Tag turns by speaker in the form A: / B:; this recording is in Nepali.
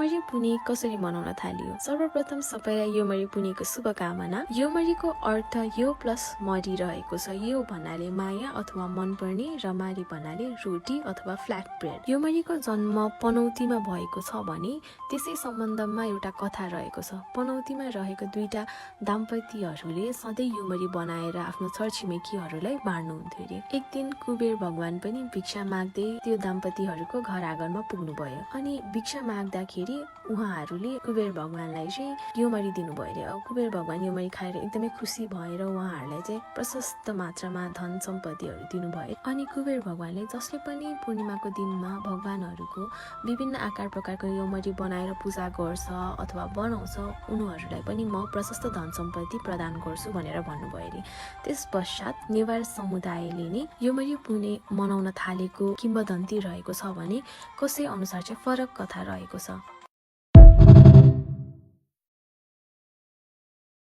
A: योमरी पुने कसरी मनाउन थालियो? सर्वप्रथम सबैलाई योमरी पुनेको शुभकामना। योमरीको अर्थ यो प्लस मरी रहेको छ। यो भन्नाले माया अथवा मनपर्ने र मारी भन्नाले रोटी अथवा फ्ल्याट ब्रेड। योमरीको जन्म पनौतीमा भएको छ भने त्यसै सम्बन्धमा एउटा कथा रहेको छ। पनौतीमा रहेको दुईटा दाम्पतिहरूले सधैँ योमरी बनाएर आफ्नो छरछिमेकीहरूलाई बाँड्नुहुन्थ्यो अरे। एक दिन कुबेर भगवान पनि भिक्षा माग्दै त्यो दाम्पतिहरूको घर आँगनमा पुग्नुभयो। अनि भिक्षा माग्दाखेरि उहाँहरूले कुबेर भगवानलाई चाहिँ योमरी दिनुभयो अरे। कुबेर भगवान योमरी खाएर एकदमै खुसी भएर उहाँहरूलाई चाहिँ प्रशस्त मात्रामा धन सम्पत्तिहरू दिनुभयो। अनि कुबेर भगवानले जसले पनि पूर्णिमाको दिनमा भगवानहरूको विभिन्न आकार प्रकारको योमरी बनाएर पूजा गर्छ अथवा बनाउँछ उनीहरूलाई पनि म प्रशस्त धन सम्पत्ति प्रदान गर्छु भनेर भन्नुभयो अरे। त्यस पश्चात नेवार समुदायले नै योमरी पुने मनाउन थालेको किम्वदन्ती रहेको छ भने कसै अनुसार चाहिँ फरक कथा रहेको छ।